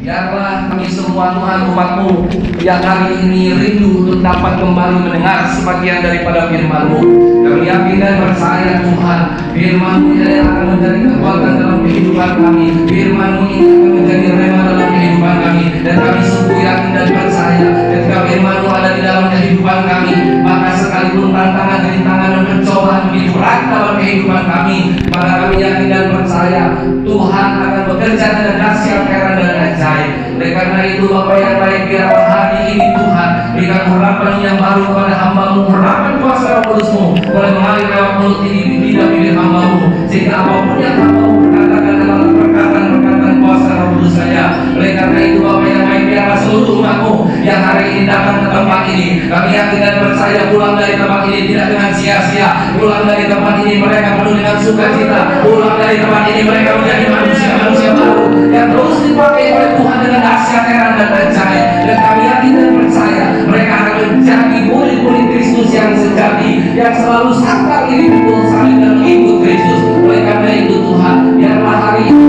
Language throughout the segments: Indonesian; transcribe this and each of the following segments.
Biarlah kami semua Tuhan umat-Mu yang hari ini rindu untuk dapat kembali mendengar sebagian daripada firman-Mu. Kami yakin dan percaya Tuhan, firman-Mu yang akan menjadi kekuatan dalam kehidupan kami. Firman-Mu ini akan menjadi rema dalam kehidupan kami. Dan kami sungguh yakin dan percaya ketika firman-Mu ada di dalam kehidupan kami, maka sekalipun tantangan, rintangan dan pencobaan begitu berat dalam kehidupan kami, maka kami yakin dan percaya Tuhan akan bekerja dengan dahsyat, heran dan ajaib. Oleh karena itu Bapak yang baik, biar hari ini Tuhan berikan harapan yang baru kepada hamba-Mu, harapan kuasa Roh Kudus-Mu boleh mengalir lewat mulut ini lidah bibir hamba-Mu, sehingga apapun yang hamba-Mu berkatakan dalam perkataan-perkataan kuasa Roh Kudus saja. Oleh karena itu Bapak yang baik, biarlah seluruh umat-Mu yang hari ini datang ke tempat ini, kami yakin dan percaya pulang dari tempat ini tidak dengan sia-sia. Pulang dari tempat ini mereka penuh dengan sukacita. Pulang dari tempat ini mereka menjadi manusia-manusia baru yang terus dipakai oleh Tuhan dengan dahsyat, heran dan ajaib. Dan kami yakin dan percaya mereka akan menjadi murid-murid Kristus yang sejati, yang selalu sadar ini betul saling dan mengikut Kristus. Oleh karena itu Tuhan, biarlah hari ini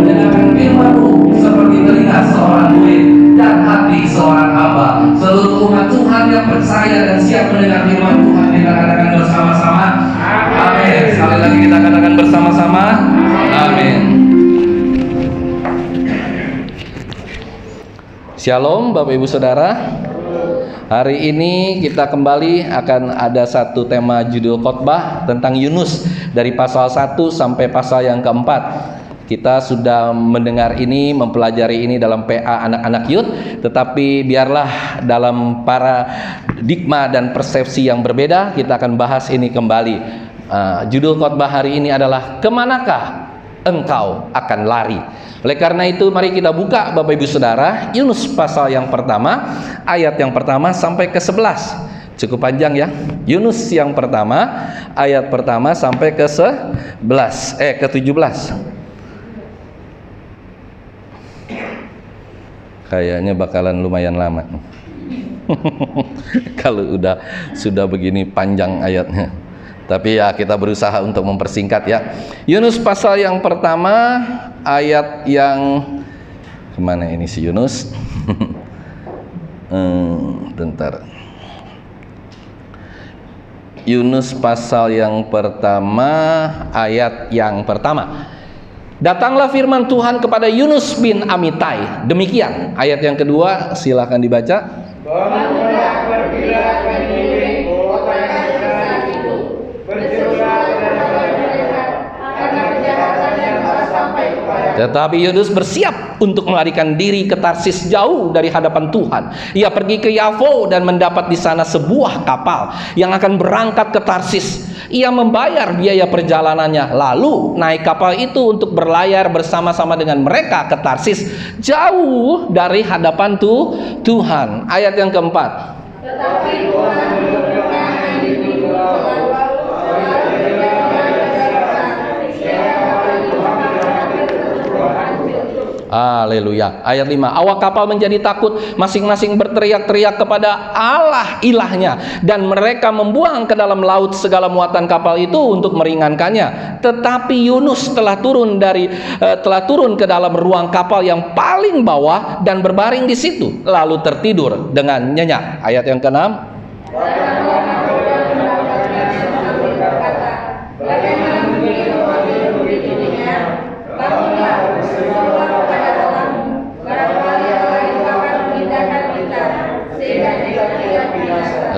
mendengarkan firman-Mu seperti telinga seorang murid dan hati seorang hamba. Seluruh umat Tuhan yang percaya dan siap mendengar firman Tuhan, kita katakan bersama-sama amin. Sekali lagi kita katakan bersama-sama amin. Shalom Bapak Ibu Saudara. Hari ini kita kembali akan ada satu tema judul khotbah tentang Yunus dari pasal 1 sampai pasal yang keempat. Kita sudah mendengar ini, mempelajari ini dalam PA anak-anak youth, tetapi biarlah dalam paradigma dan persepsi yang berbeda kita akan bahas ini kembali. Judul khotbah hari ini adalah kemanakah engkau akan lari. Oleh karena itu mari kita buka Bapak Ibu Saudara Yunus pasal yang pertama, ayat yang pertama sampai ke 11. Cukup panjang ya. Yunus yang pertama, ayat pertama sampai ke 17. Kayaknya bakalan lumayan lama kalau sudah begini panjang ayatnya. Tapi ya kita berusaha untuk mempersingkat ya. Yunus pasal yang pertama, ayat yang kemana ini si Yunus? Bentar. Yunus pasal yang pertama, ayat yang pertama. Datanglah firman Tuhan kepada Yunus bin Amitai. Demikian. Ayat yang kedua, silakan dibaca. Bangunlah, pergilah ke Niniwe, kota yang besar itu. Berserulah kepada mereka, karena kejahatannya telah sampai kepada. Tetapi Yunus bersiap untuk melarikan diri ke Tarsis jauh dari hadapan Tuhan. Ia pergi ke Yafo dan mendapat di sana sebuah kapal yang akan berangkat ke Tarsis. Ia membayar biaya perjalanannya, lalu naik kapal itu untuk berlayar bersama-sama dengan mereka ke Tarsis, jauh dari hadapan Tuhan. Ayat yang keempat. Tetapi Tuhan berkenan di pulau Haleluya. Ayat 5. Awak kapal menjadi takut, masing-masing berteriak-teriak kepada Allah ilahnya, dan mereka membuang ke dalam laut segala muatan kapal itu untuk meringankannya. Tetapi Yunus telah turun ke dalam ruang kapal yang paling bawah dan berbaring di situ, lalu tertidur dengan nyenyak. Ayat yang ke-6.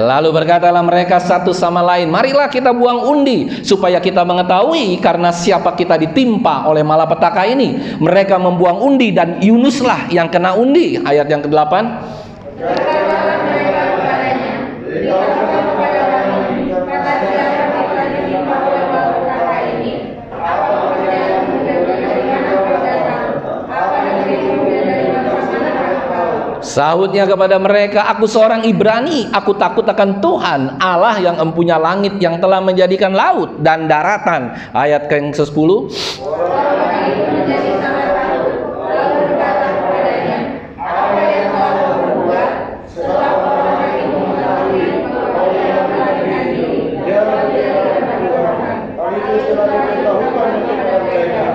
Lalu berkatalah mereka satu sama lain, marilah kita buang undi supaya kita mengetahui karena siapa kita ditimpa oleh malapetaka ini. Mereka membuang undi dan Yunuslah yang kena undi. Ayat yang ke-8. Sahutnya kepada mereka, aku seorang Ibrani, aku takut akan Tuhan Allah yang empunya langit, yang telah menjadikan laut dan daratan. Ayat ke-10.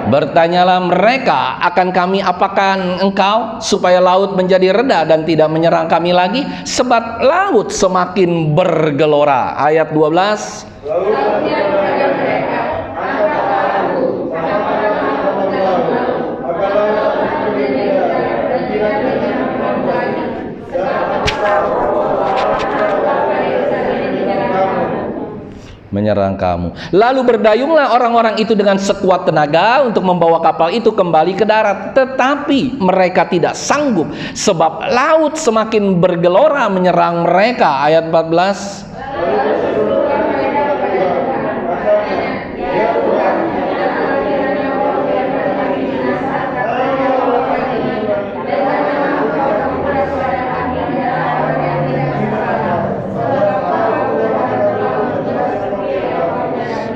Bertanyalah mereka, akan kami apakan engkau supaya laut menjadi reda dan tidak menyerang kami lagi, sebab laut semakin bergelora. Ayat 12. Lalu kepada mereka, angkatlah aku, sama-sama kamu ke dalam laut, maka laut akan menjadi reda dan tidak menyerang lagi, sebab tahu bahwa Allah menyerang kamu. Lalu berdayunglah orang-orang itu dengan sekuat tenaga untuk membawa kapal itu kembali ke darat, tetapi mereka tidak sanggup sebab laut semakin bergelora menyerang mereka. Ayat 14.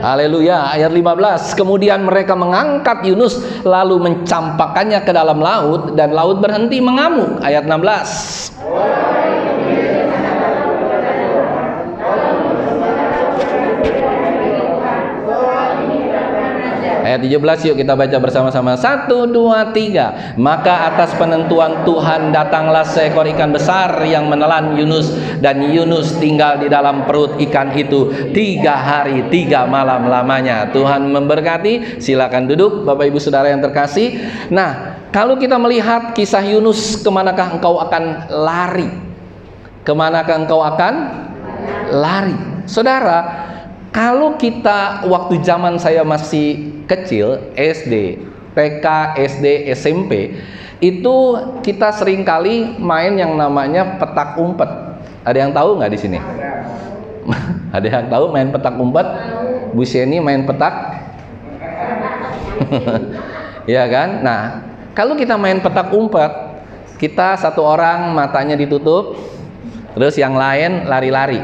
Haleluya. Ayat 15. Kemudian mereka mengangkat Yunus lalu mencampakkannya ke dalam laut dan laut berhenti mengamuk. Ayat 16. Ayat 17 yuk kita baca bersama-sama. 1, 2, 3. Maka atas penentuan Tuhan datanglah seekor ikan besar yang menelan Yunus, dan Yunus tinggal di dalam perut ikan itu 3 hari 3 malam lamanya. Tuhan memberkati. Silakan duduk Bapak Ibu Saudara yang terkasih. Nah, kalau kita melihat kisah Yunus, kemanakah engkau akan lari? Kemanakah engkau akan lari? Saudara, kalau kita waktu zaman saya masih kecil, SD, TK, SD, SMP, itu kita seringkali main yang namanya petak umpet. Ada yang tahu nggak di sini? Ada yang tahu main petak umpet? Bu Sheni main petak? Ya kan? Nah, kalau kita main petak umpet, kita satu orang matanya ditutup, terus yang lain lari-lari.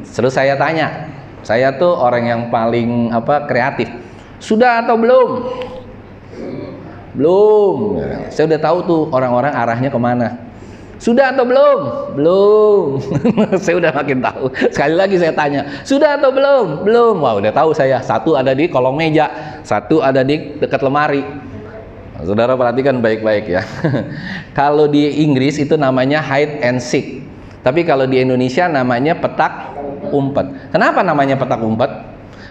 Terus saya tanya, saya tuh orang yang paling kreatif. Sudah atau belum? Belum. Saya udah tahu tuh orang-orang arahnya kemana. Sudah atau belum? Belum. Saya udah makin tahu. Sekali lagi saya tanya, sudah atau belum? Belum. Wah, udah tahu saya. Satu ada di kolong meja, satu ada di dekat lemari. Saudara perhatikan baik-baik ya. Kalau di Inggris itu namanya hide and seek. Tapi kalau di Indonesia namanya petak umpet. Kenapa namanya petak umpet?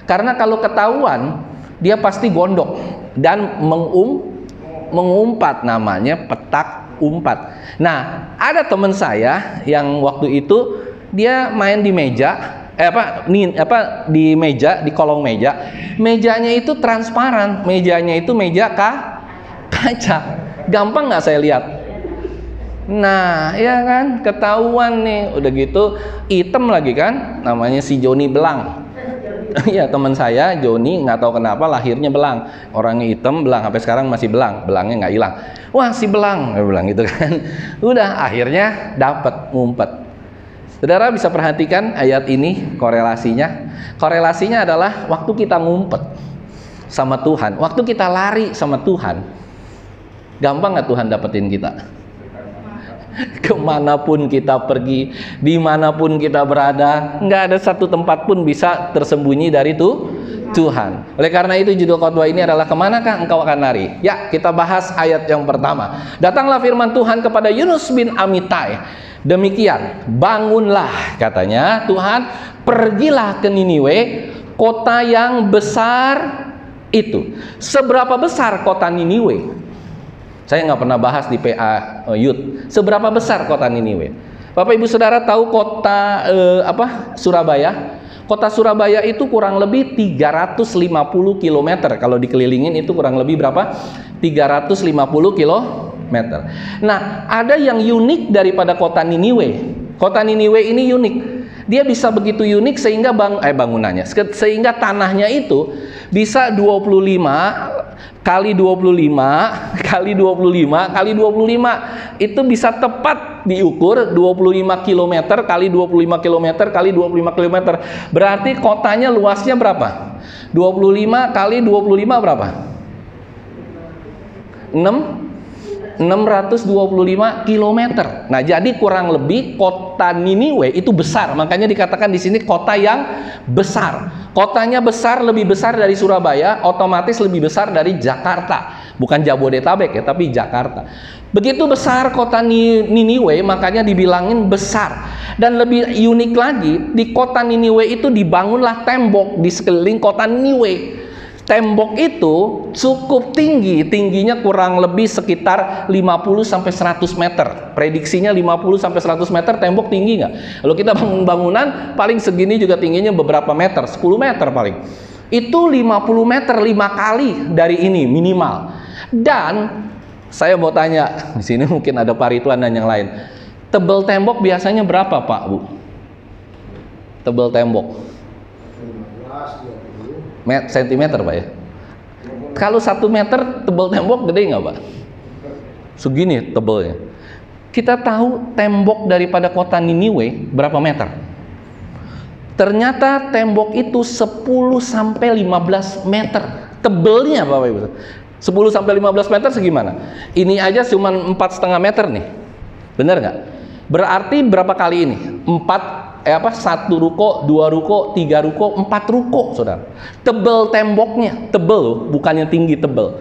Karena kalau ketahuan dia pasti gondok dan mengumpat, namanya petak umpat. Nah, ada teman saya yang waktu itu dia main di meja, di meja, di kolong meja. Mejanya itu transparan, mejanya itu meja kaca. Gampang nggak saya lihat? Nah, ya kan, ketahuan nih, udah gitu hitam lagi kan, namanya si Joni Belang. Ya, teman saya Joni, nggak tahu kenapa lahirnya belang, orangnya hitam belang, sampai sekarang masih belang, belangnya nggak hilang. Wah, si belang, belang gitu kan. Udah, akhirnya dapat ngumpet. Saudara bisa perhatikan ayat ini korelasinya. Korelasinya adalah waktu kita ngumpet sama Tuhan, waktu kita lari sama Tuhan, gampang nggak Tuhan dapetin kita? Kemanapun kita pergi, dimanapun kita berada, nggak ada satu tempat pun bisa tersembunyi dari Tuhan. Oleh karena itu judul khotbah ini adalah kemanakah engkau akan lari? Ya, kita bahas ayat yang pertama. Datanglah firman Tuhan kepada Yunus bin Amittai. Demikian, bangunlah, katanya Tuhan, pergilah ke Niniwe, kota yang besar itu. Seberapa besar kota Niniwe? Saya nggak pernah bahas di PA Youth. Seberapa besar kota Niniwe? Bapak Ibu Saudara tahu kota Surabaya? Kota Surabaya itu kurang lebih 350 km. Kalau dikelilingin itu kurang lebih berapa? 350 km. Nah, ada yang unik daripada kota Niniwe. Kota Niniwe ini unik. Dia bisa begitu unik sehingga bangunannya, sehingga tanahnya itu bisa 25 kali 25 kali 25 kali 25, itu bisa tepat diukur 25 km kali 25 km kali 25 km. Berarti kotanya luasnya berapa? 25 kali 25 berapa? 625 km. Nah, jadi kurang lebih kota Niniwe itu besar. Makanya dikatakan di sini kota yang besar. Kotanya besar, lebih besar dari Surabaya, otomatis lebih besar dari Jakarta. Bukan Jabodetabek ya, tapi Jakarta. Begitu besar kota Niniwe, makanya dibilangin besar. Dan lebih unik lagi, di kota Niniwe itu dibangunlah tembok di sekeliling kota Niniwe. Tembok itu cukup tinggi, tingginya kurang lebih sekitar 50-100 meter. Prediksinya 50-100 meter, tembok tinggi nggak? Kalau kita bangun bangunan, paling segini juga tingginya beberapa meter, 10 meter paling. Itu 50 meter, 5 kali dari ini minimal. Dan saya mau tanya, di sini mungkin ada Pak Ridwan dan yang lain. Tebal tembok biasanya berapa Pak, Bu? Tebal tembok? Sentimeter Pak ya. Kalau 1 meter tebal tembok gede nggak Pak? Segini tebalnya. Kita tahu tembok daripada kota Niniwe berapa meter? Ternyata tembok itu 10-15 meter tebelnya Bapak Ibu. 10-15 meter segimana? Ini aja cuma 4,5 meter nih. Bener nggak? Berarti berapa kali ini? 1 ruko, 2 ruko, 3 ruko, 4 ruko, saudara. Tebel temboknya, tebel loh, bukannya tinggi, tebel.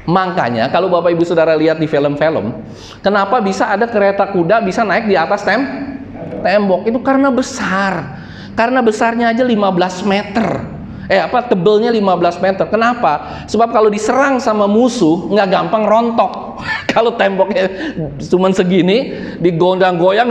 Makanya kalau Bapak Ibu Saudara lihat di film-film, kenapa bisa ada kereta kuda bisa naik di atas tembok? Itu karena besar. Karena besarnya aja 15 meter. Tebelnya 15 meter. Kenapa? Sebab kalau diserang sama musuh nggak gampang rontok. Kalau temboknya cuma segini, digoyang-goyang,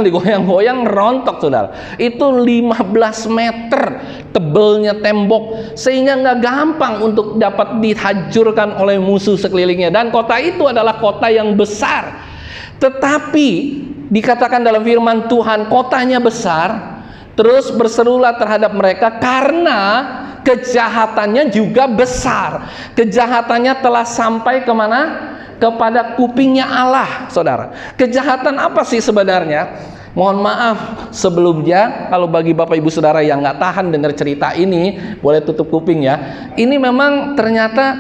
rontok, saudara. Itu 15 meter tebelnya tembok, sehingga nggak gampang untuk dapat dihancurkan oleh musuh sekelilingnya. Dan kota itu adalah kota yang besar. Tetapi dikatakan dalam firman Tuhan, kotanya besar, terus berserulah terhadap mereka karena kejahatannya juga besar. Kejahatannya telah sampai kemana? Kepada kupingnya Allah, saudara. Kejahatan apa sih sebenarnya? Mohon maaf sebelumnya, kalau bagi Bapak Ibu Saudara yang nggak tahan dengar cerita ini, boleh tutup kuping ya. Ini memang ternyata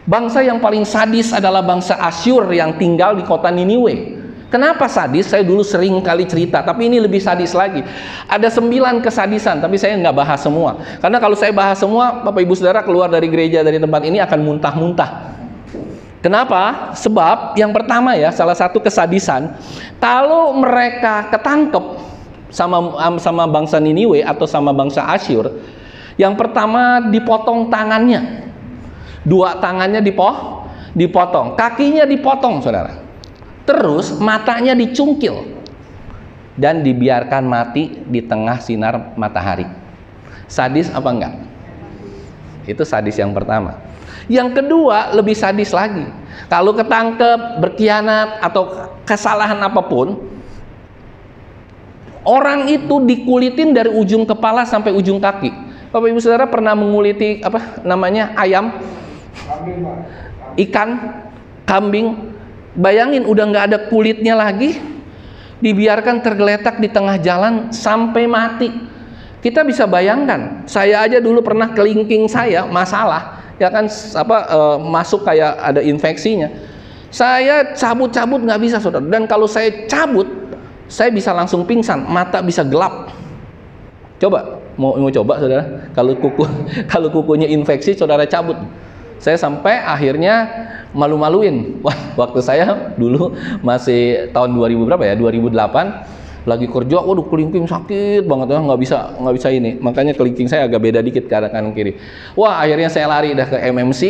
bangsa yang paling sadis adalah bangsa Asyur yang tinggal di kota Niniwe. Kenapa sadis? Saya dulu sering kali cerita, tapi ini lebih sadis lagi. Ada 9 kesadisan, tapi saya nggak bahas semua. Karena kalau saya bahas semua, Bapak Ibu Saudara keluar dari gereja, dari tempat ini akan muntah-muntah. Kenapa? Sebab yang pertama ya, salah satu kesadisan, kalau mereka ketangkep sama bangsa Niniwe atau sama bangsa Asyur, yang pertama dipotong tangannya. 2 tangannya dipotong, kakinya dipotong, saudara. Terus matanya dicungkil dan dibiarkan mati di tengah sinar matahari. Sadis apa enggak? Itu sadis yang pertama. Yang kedua lebih sadis lagi. Kalau ketangkep berkhianat atau kesalahan apapun, orang itu dikulitin dari ujung kepala sampai ujung kaki. Bapak Ibu Saudara pernah menguliti ayam, ikan, kambing? Bayangin udah nggak ada kulitnya lagi, dibiarkan tergeletak di tengah jalan sampai mati. Kita bisa bayangkan, saya aja dulu pernah kelingking saya masalah, ya kan, masuk kayak ada infeksinya. Saya cabut-cabut nggak bisa, saudara. Dan kalau saya cabut, saya bisa langsung pingsan, mata bisa gelap. Coba, mau coba, saudara. Kalau kukunya infeksi, saudara cabut. Saya sampai akhirnya malu-maluin. Waktu saya dulu masih tahun 2008 lagi kerja, waduh kelingking sakit banget ya, nggak bisa ini. Makanya kelingking saya agak beda dikit ke kanan kiri. Wah, akhirnya saya lari dah ke MMC.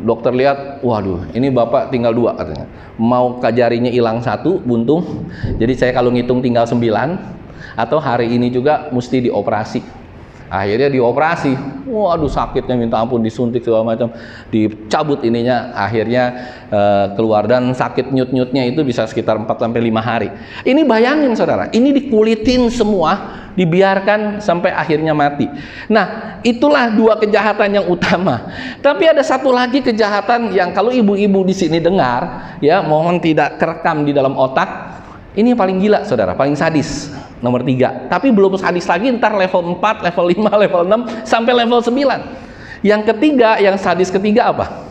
Dokter lihat, waduh, ini bapak tinggal 2 katanya. Mau jarinya hilang 1 buntung. Jadi saya kalau ngitung tinggal 9, atau hari ini juga mesti dioperasi. Akhirnya dioperasi, waduh sakitnya minta ampun, disuntik segala macam, dicabut ininya, akhirnya keluar. Dan sakit nyut-nyutnya itu bisa sekitar 4-5 hari. Ini bayangin saudara, ini dikulitin semua, dibiarkan sampai akhirnya mati. Nah, itulah 2 kejahatan yang utama. Tapi ada satu lagi kejahatan yang kalau ibu-ibu di sini dengar, ya mohon tidak kerekam di dalam otak. Ini paling gila saudara, paling sadis. Nomor 3, tapi belum sadis lagi, ntar level 4, level 5, level 6, sampai level 9. Yang ketiga, yang sadis ketiga apa?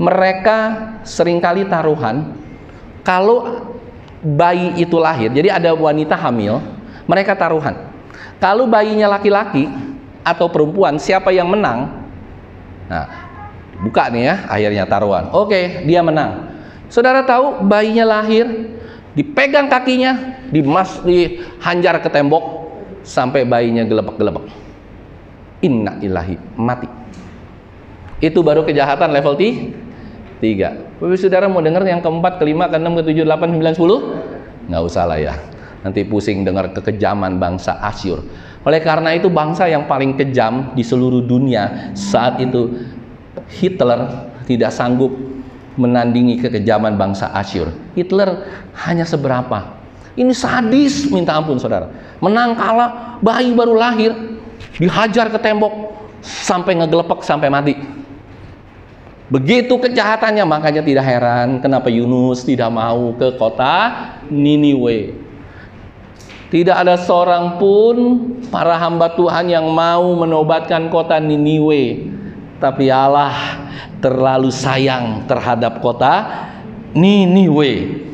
Mereka seringkali taruhan, kalau bayi itu lahir, jadi ada wanita hamil, mereka taruhan. Kalau bayinya laki-laki atau perempuan, siapa yang menang? Nah, buka nih ya, akhirnya taruhan. Oke, dia menang. Saudara tahu bayinya lahir, dipegang kakinya, dihanjar ke tembok sampai bayinya gelebek-gelebek. Inna ilahi, mati. Itu baru kejahatan level 3. Bapak saudara mau dengar yang keempat, kelima, keenam, ketujuh, delapan, 9, 10? Nggak usah lah ya. Nanti pusing dengar kekejaman bangsa Asyur. Oleh karena itu bangsa yang paling kejam di seluruh dunia saat itu, Hitler tidak sanggup menandingi kekejaman bangsa Asyur. Hitler hanya seberapa? Ini sadis minta ampun saudara. Menang kalah, bayi baru lahir, dihajar ke tembok sampai ngegelepek sampai mati. Begitu kejahatannya, makanya tidak heran kenapa Yunus tidak mau ke kota Niniwe. Tidak ada seorang pun para hamba Tuhan yang mau menobatkan kota Niniwe. Tapi Allah terlalu sayang terhadap kota Niniwe.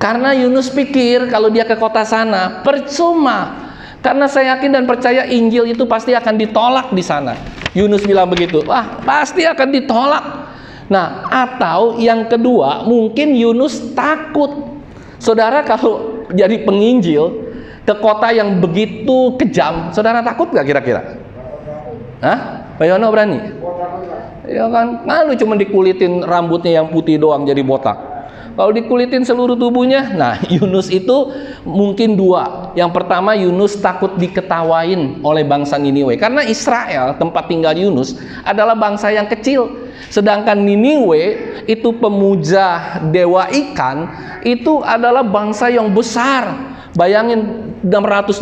Karena Yunus pikir kalau dia ke kota sana percuma. Karena saya yakin dan percaya Injil itu pasti akan ditolak di sana. Yunus bilang begitu. Wah, pasti akan ditolak. Nah, atau yang kedua, mungkin Yunus takut. Saudara kalau jadi penginjil ke kota yang begitu kejam, saudara takut nggak kira-kira? Hah? Pak Yono berani? Ya kan? Lu cuma dikulitin rambutnya yang putih doang jadi botak. Kalau dikulitin seluruh tubuhnya, nah Yunus itu mungkin dua. Yang pertama, Yunus takut diketawain oleh bangsa Niniwe. Karena Israel, tempat tinggal Yunus, adalah bangsa yang kecil. Sedangkan Niniwe itu pemuja dewa ikan, itu adalah bangsa yang besar. Bayangin 625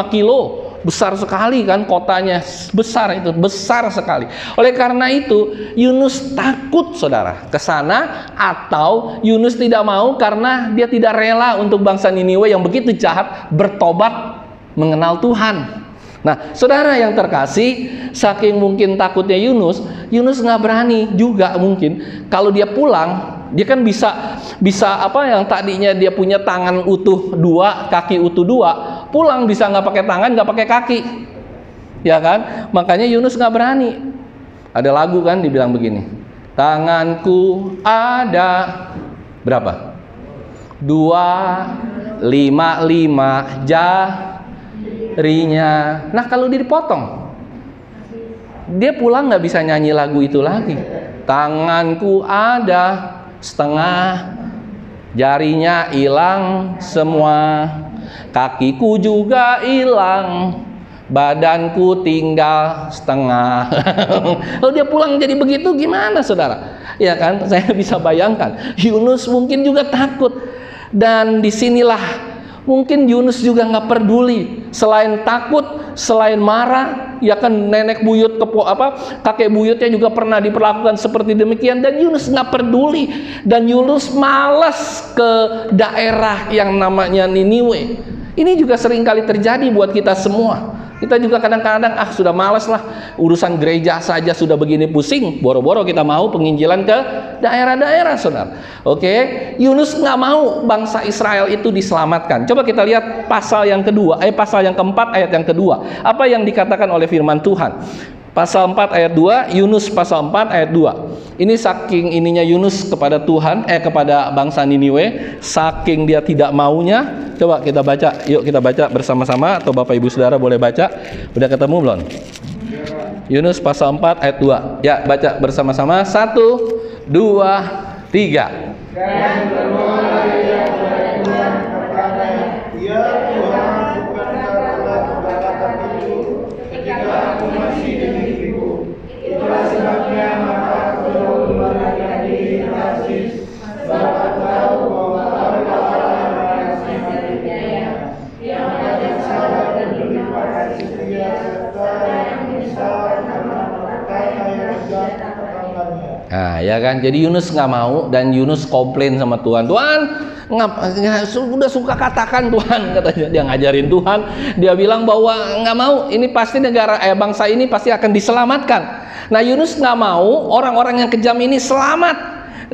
kilo. Besar sekali kan kotanya, besar itu, besar sekali. Oleh karena itu Yunus takut saudara ke sana, atau Yunus tidak mau karena dia tidak rela untuk bangsa Niniwe yang begitu jahat bertobat mengenal Tuhan. Nah saudara yang terkasih, saking mungkin takutnya Yunus nggak berani juga mungkin. Kalau dia pulang, dia kan bisa apa yang tadinya dia punya tangan utuh dua, kaki utuh dua, pulang bisa nggak pakai tangan, nggak pakai kaki, ya kan? Makanya Yunus nggak berani. Ada lagu kan dibilang begini, tanganku ada berapa? 2, 5 jarinya. Nah kalau dia dipotong, dia pulang nggak bisa nyanyi lagu itu lagi. Tanganku ada setengah, jarinya hilang semua, kakiku juga hilang, badanku tinggal setengah. Kalau dia pulang jadi begitu gimana saudara? Ya kan, saya bisa bayangkan. Yunus mungkin juga takut. Dan disinilah mungkin Yunus juga nggak peduli. Selain takut, selain marah, ya kan nenek buyut kakek buyutnya juga pernah diperlakukan seperti demikian, dan Yunus nggak peduli, dan Yunus malas ke daerah yang namanya Niniwe. Ini juga sering kali terjadi buat kita semua. Kita juga kadang-kadang sudah malas lah, urusan gereja saja sudah begini pusing, boro-boro kita mau penginjilan ke daerah-daerah saudara. Oke, Yunus nggak mau bangsa Israel itu diselamatkan. Coba kita lihat pasal yang kedua, pasal yang keempat ayat yang kedua. Apa yang dikatakan oleh firman Tuhan? Pasal 4 ayat 2, Yunus pasal 4 ayat 2. Ini saking ininya Yunus kepada Tuhan, kepada bangsa Niniwe, saking dia tidak maunya. Coba kita baca, yuk kita baca bersama-sama, atau Bapak Ibu Saudara boleh baca. Udah ketemu belum? Yunus pasal 4 ayat 2. Ya, baca bersama-sama. 1, 2, 3. Dan berdoalah ia kepada Tuhan berkata, ya Tuhan, bukan karena kebakatan itu ketika aku masih di negeriku. Itulah sebabnya maka aku jauh melarikan diri Tarsis, sebab aku tahu bahwa Engkau Allah yang sangat berdaya, yang ada sabar dan berlimpah kasih setia, serta yang menyesal karena yang jahat katakannya. Nah, ya kan, jadi Yunus nggak mau, dan Yunus komplain sama Tuhan. Tuhan, udah suka katakan Tuhan, katanya dia ngajarin Tuhan. Dia bilang bahwa nggak mau, ini pasti bangsa ini pasti akan diselamatkan. Nah, Yunus nggak mau orang-orang yang kejam ini selamat.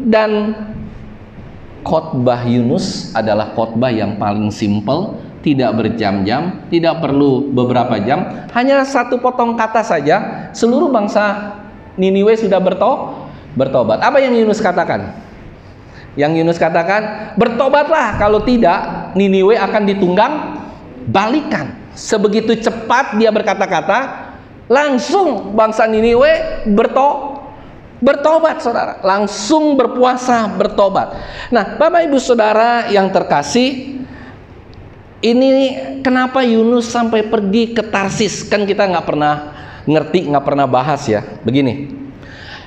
Dan khotbah Yunus adalah khotbah yang paling simpel, tidak berjam-jam, tidak perlu beberapa jam, hanya satu potong kata saja, seluruh bangsa Niniwe sudah bertobat. Apa yang Yunus katakan? Yang Yunus katakan, bertobatlah, kalau tidak Niniwe akan ditunggang balikan. Sebegitu cepat dia berkata-kata, langsung bangsa Niniwe bertobat, saudara. Langsung berpuasa, bertobat. Nah, Bapak Ibu Saudara yang terkasih, ini kenapa Yunus sampai pergi ke Tarsis? Kan kita nggak pernah ngerti, nggak pernah bahas ya. Begini,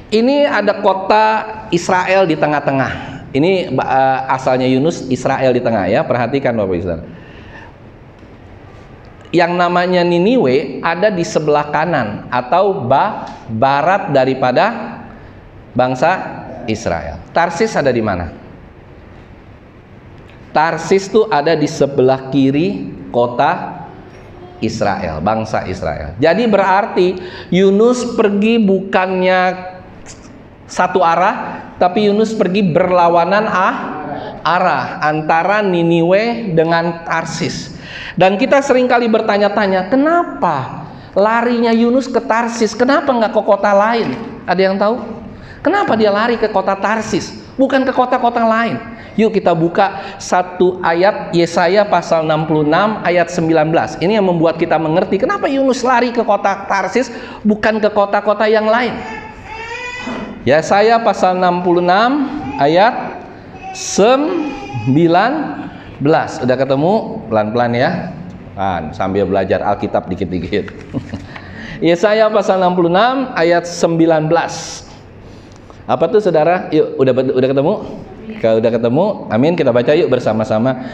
ini ada kota Israel di tengah-tengah. Ini asalnya Yunus, Israel di tengah ya. Perhatikan Bapak Ibu Saudara. Yang namanya Niniwe ada di sebelah kanan atau barat daripada bangsa Israel. Tarsis ada di mana? Tarsis itu ada di sebelah kiri kota Israel, bangsa Israel. Jadi berarti Yunus pergi bukannya satu arah, tapi Yunus pergi berlawanan arah antara Niniwe dengan Tarsis. Dan kita seringkali bertanya-tanya, kenapa larinya Yunus ke Tarsis? Kenapa nggak ke kota lain? Ada yang tahu? Kenapa dia lari ke kota Tarsis, bukan ke kota-kota lain? Yuk kita buka satu ayat Yesaya pasal 66 ayat 19. Ini yang membuat kita mengerti kenapa Yunus lari ke kota Tarsis, bukan ke kota-kota yang lain. Yesaya pasal 66 ayat 19. Udah ketemu? Pelan-pelan ya. Sambil belajar Alkitab dikit-dikit. Yesaya pasal 66 ayat 19. Apa tuh saudara? Yuk, udah ketemu? Kalau udah ketemu, amin, kita baca yuk bersama-sama.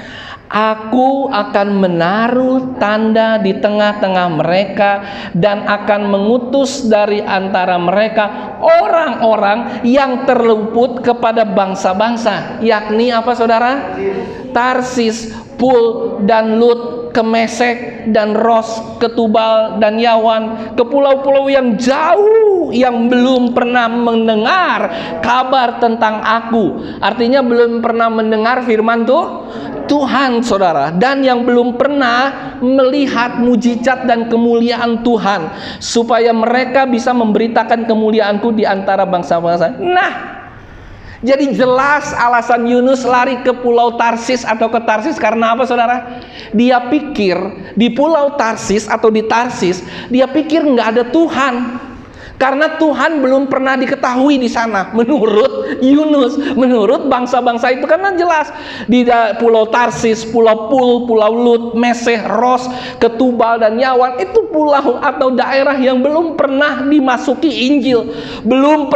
Aku akan menaruh tanda di tengah-tengah mereka dan akan mengutus dari antara mereka orang-orang yang terluput kepada bangsa-bangsa. Yakni apa saudara? Tarsis, Pul dan Lut, ke Mesek dan Ros, ke Tubal dan Yawan, ke pulau-pulau yang jauh yang belum pernah mendengar kabar tentang aku. Artinya belum pernah mendengar firman Tuhan, saudara, dan yang belum pernah melihat mujizat dan kemuliaan Tuhan, supaya mereka bisa memberitakan kemuliaanku di antara bangsa-bangsa. Nah, jadi jelas alasan Yunus lari ke pulau Tarsis atau ke Tarsis karena apa saudara? Dia pikir di pulau Tarsis atau di Tarsis, dia pikir nggak ada Tuhan. Karena Tuhan belum pernah diketahui di sana menurut Yunus, menurut bangsa-bangsa itu. Karena jelas di pulau Tarsis, pulau Pul, pulau Lut, Meseh, Ros, Ketubal dan Yawan itu pulau atau daerah yang belum pernah dimasuki Injil, belum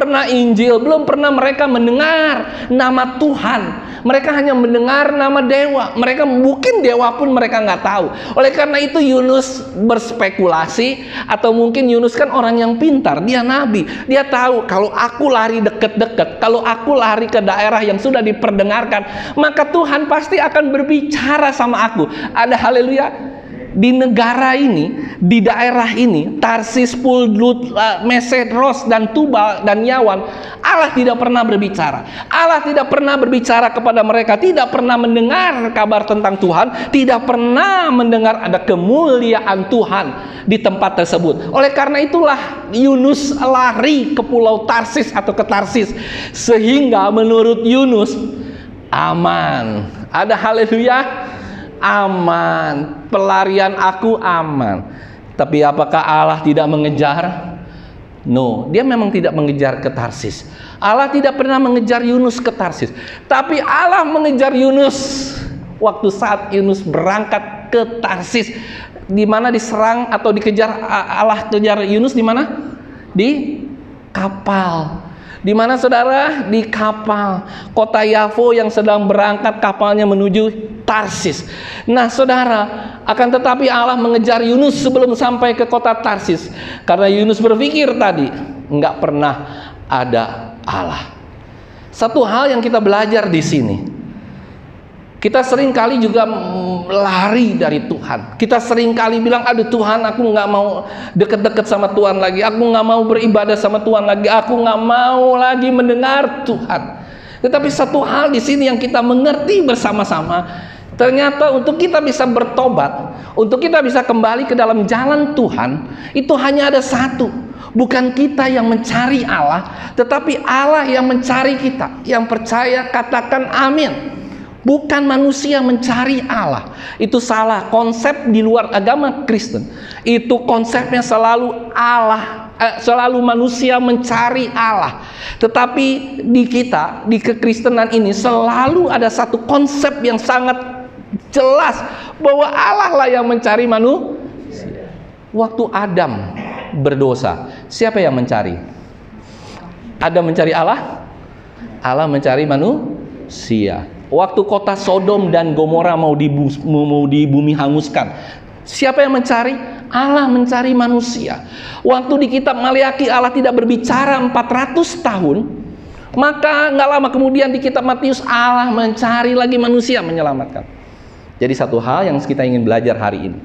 pernah mereka mendengar nama Tuhan. Mereka hanya mendengar nama dewa. Mereka mungkin dewa pun mereka nggak tahu. Oleh karena itu Yunus berspekulasi, atau mungkin Yunus kan orang yang pintar. Dia nabi, dia tahu kalau aku lari deket-deket, kalau aku lari ke daerah yang sudah diperdengarkan, maka Tuhan pasti akan berbicara sama aku. Ada haleluya. Di negara ini, di daerah ini, Tarsis, Pul, Lut, Mesed, Ros, dan Tubal, dan Yawan, Allah tidak pernah berbicara. Allah tidak pernah berbicara kepada mereka, tidak pernah mendengar kabar tentang Tuhan, tidak pernah mendengar ada kemuliaan Tuhan di tempat tersebut. Oleh karena itulah Yunus lari ke pulau Tarsis atau ke Tarsis, sehingga menurut Yunus aman. Ada haleluya. Aman, pelarian aku aman. Tapi apakah Allah tidak mengejar? No, dia memang tidak mengejar ke Tarsis. Allah tidak pernah mengejar Yunus ke Tarsis. Tapi Allah mengejar Yunus waktu saat Yunus berangkat ke Tarsis. Di mana diserang atau dikejar, Allah kejar Yunus di mana? Di kapal. Di mana saudara? Di kapal. Kota Yafo yang sedang berangkat kapalnya menuju Tarsis. Nah saudara, akan tetapi Allah mengejar Yunus sebelum sampai ke kota Tarsis. Karena Yunus berpikir tadi, nggak pernah ada Allah. Satu hal yang kita belajar di sini, kita sering kali juga lari dari Tuhan. Kita sering kali bilang, aduh Tuhan, aku nggak mau deket-deket sama Tuhan lagi. Aku nggak mau beribadah sama Tuhan lagi. Aku nggak mau lagi mendengar Tuhan. Tetapi satu hal di sini yang kita mengerti bersama-sama, Ternyata untuk kita bisa bertobat, untuk kita bisa kembali ke dalam jalan Tuhan, itu hanya ada satu. Bukan kita yang mencari Allah, tetapi Allah yang mencari kita. Yang percaya katakan amin. Bukan manusia mencari Allah. Itu salah. Konsep di luar agama Kristen, itu konsepnya selalu Allah, selalu manusia mencari Allah. Tetapi di kita, di kekristenan ini selalu ada satu konsep yang sangat jelas, bahwa Allah lah yang mencari manusia. Waktu Adam berdosa, siapa yang mencari? Adam mencari Allah, Allah mencari manusia. Waktu kota Sodom dan Gomora mau di bumi hanguskan, siapa yang mencari? Allah mencari manusia. Waktu di kitab Maleakhi Allah tidak berbicara 400 tahun, maka nggak lama kemudian di kitab Matius Allah mencari lagi manusia menyelamatkan. Jadi satu hal yang kita ingin belajar hari ini,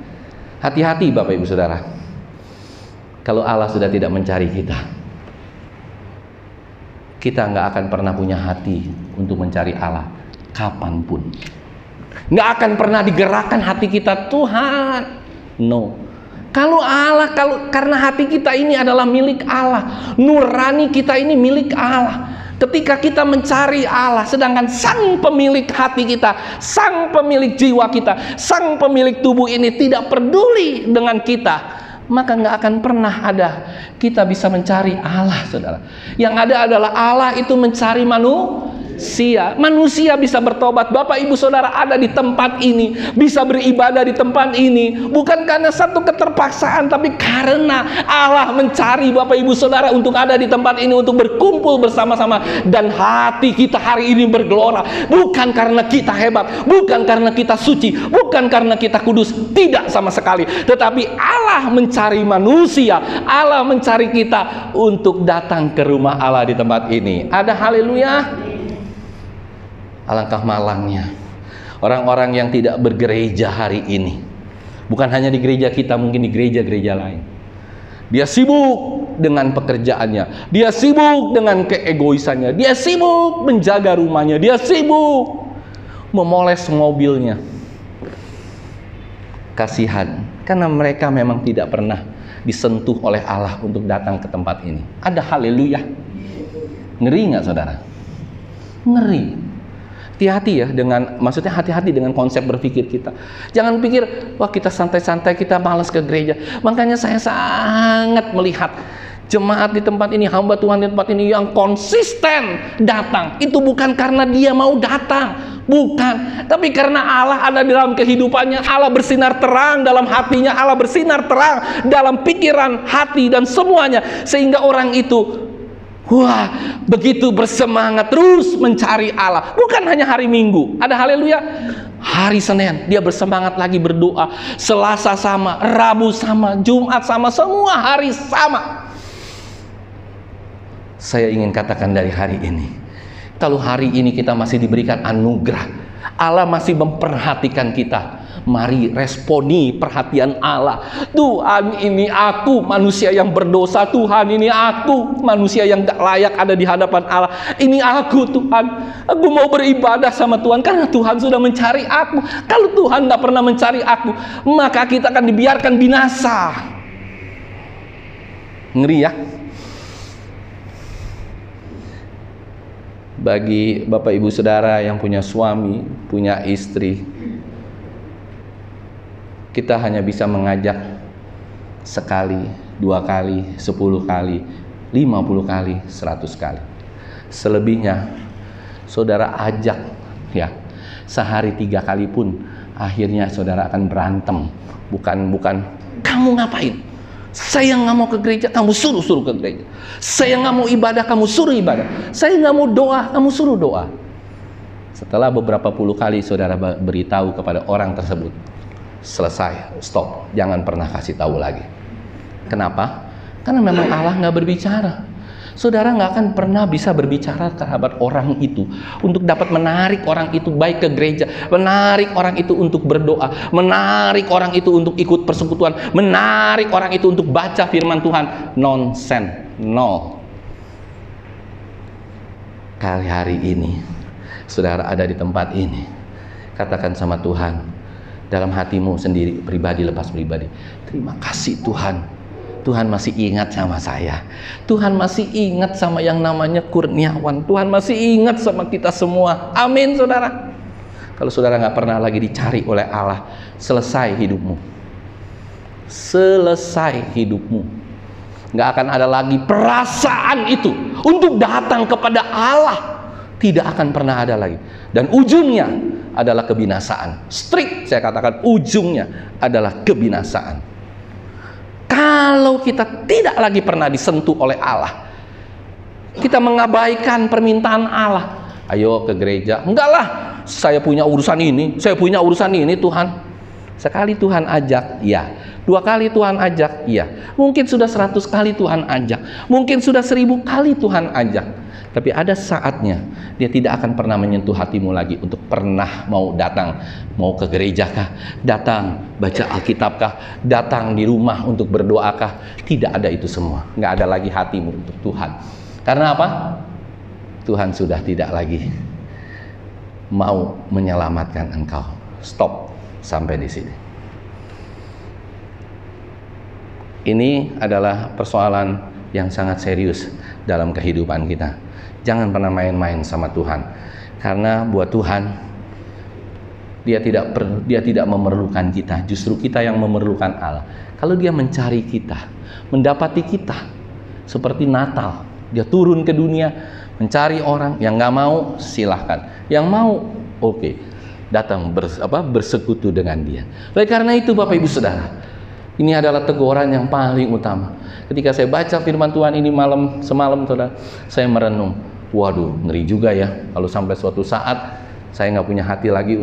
hati-hati Bapak Ibu Saudara, kalau Allah sudah tidak mencari kita, kita nggak akan pernah punya hati untuk mencari Allah kapanpun. Nggak akan pernah digerakkan hati kita, Tuhan. No. Kalau Allah, karena hati kita ini adalah milik Allah, nurani kita ini milik Allah. Ketika kita mencari Allah, sedangkan sang pemilik hati kita, sang pemilik jiwa kita, sang pemilik tubuh ini tidak peduli dengan kita, maka nggak akan pernah ada kita bisa mencari Allah, saudara. Yang ada adalah Allah itu mencari manusia. Manusia bisa bertobat. Bapak Ibu Saudara ada di tempat ini, bisa beribadah di tempat ini, bukan karena satu keterpaksaan, tapi karena Allah mencari Bapak Ibu Saudara untuk ada di tempat ini, untuk berkumpul bersama-sama. Dan hati kita hari ini bergelora, bukan karena kita hebat, bukan karena kita suci, bukan karena kita kudus, tidak sama sekali. Tetapi Allah mencari manusia, Allah mencari kita untuk datang ke rumah Allah di tempat ini. Ada haleluya. Alangkah malangnya orang-orang yang tidak bergereja hari ini. Bukan hanya di gereja kita, mungkin di gereja-gereja lain. Dia sibuk dengan pekerjaannya, dia sibuk dengan keegoisannya, dia sibuk menjaga rumahnya, dia sibuk memoles mobilnya. Kasihan, karena mereka memang tidak pernah disentuh oleh Allah untuk datang ke tempat ini. Ada haleluya. Ngeri nggak saudara? Ngeri. Hati-hati ya dengan, maksudnya hati-hati dengan konsep berpikir kita. Jangan pikir, wah kita santai-santai, kita malas ke gereja. Makanya saya sangat melihat jemaat di tempat ini, hamba Tuhan di tempat ini yang konsisten datang. Itu bukan karena dia mau datang, bukan. Tapi karena Allah ada dalam kehidupannya, Allah bersinar terang dalam hatinya, Allah bersinar terang dalam pikiran, hati, dan semuanya. Sehingga orang itu wah, begitu bersemangat terus mencari Allah. Bukan hanya hari Minggu, ada haleluya. Hari Senin dia bersemangat lagi berdoa. Selasa sama, Rabu sama, Jumat sama, semua hari sama. Saya ingin katakan dari hari ini, kalau hari ini kita masih diberikan anugerah, Allah masih memperhatikan kita, mari responi perhatian Allah. Tuhan, ini aku manusia yang berdosa. Tuhan, ini aku manusia yang gak layak ada di hadapan Allah. Ini aku Tuhan, aku mau beribadah sama Tuhan karena Tuhan sudah mencari aku. Kalau Tuhan gak pernah mencari aku, maka kita akan dibiarkan binasa. Ngeri ya. Bagi Bapak Ibu Saudara yang punya suami, punya istri, kita hanya bisa mengajak sekali, 2 kali, 10 kali, 50 kali, 100 kali. Selebihnya saudara ajak ya, sehari 3 kali pun akhirnya saudara akan berantem. Bukan kamu ngapain? Saya nggak mau ke gereja, kamu suruh ke gereja. Saya nggak mau ibadah, kamu suruh ibadah. Saya nggak mau doa, kamu suruh doa. Setelah beberapa puluh kali saudara beritahu kepada orang tersebut, selesai, stop, jangan pernah kasih tahu lagi. Kenapa? Karena memang Allah nggak berbicara. Saudara nggak akan pernah bisa berbicara terhadap orang itu untuk dapat menarik orang itu baik ke gereja, menarik orang itu untuk berdoa, menarik orang itu untuk ikut persekutuan, menarik orang itu untuk baca firman Tuhan. Nonsense, no. Kali hari ini saudara ada di tempat ini, Katakan sama Tuhan dalam hatimu sendiri, pribadi lepas pribadi, terima kasih Tuhan. Tuhan masih ingat sama saya. Tuhan masih ingat sama yang namanya Kurniawan. Tuhan masih ingat sama kita semua. Amin, saudara. Kalau saudara nggak pernah lagi dicari oleh Allah, selesai hidupmu. Selesai hidupmu. Nggak akan ada lagi perasaan itu untuk datang kepada Allah. Tidak akan pernah ada lagi. Dan ujungnya adalah kebinasaan. Strict saya katakan, ujungnya adalah kebinasaan. Kalau kita tidak lagi pernah disentuh oleh Allah, kita mengabaikan permintaan Allah, ayo ke gereja, enggak lah, saya punya urusan ini, Tuhan. Sekali Tuhan ajak, ya. 2 kali Tuhan ajak, iya. Mungkin sudah 100 kali Tuhan ajak, mungkin sudah 1000 kali Tuhan ajak. Tapi ada saatnya dia tidak akan pernah menyentuh hatimu lagi untuk pernah mau datang, mau ke gereja kah, datang baca Alkitab kah, datang di rumah untuk berdoa kah. Tidak ada itu semua. Nggak ada lagi hatimu untuk Tuhan. Karena apa? Tuhan sudah tidak lagi mau menyelamatkan engkau. Stop sampai di sini. Ini adalah persoalan yang sangat serius dalam kehidupan kita. Jangan pernah main-main sama Tuhan. Karena buat Tuhan, Dia tidak memerlukan kita. Justru kita yang memerlukan Allah. Kalau Dia mencari kita, mendapati kita, seperti Natal, Dia turun ke dunia, mencari orang. Yang nggak mau, silahkan. Yang mau, oke, datang bersekutu dengan Dia. Oleh karena itu, Bapak Ibu Saudara, ini adalah teguran yang paling utama. Ketika saya baca firman Tuhan ini semalam, saudara, saya merenung. Waduh, ngeri juga ya. Kalau sampai suatu saat saya nggak punya hati lagi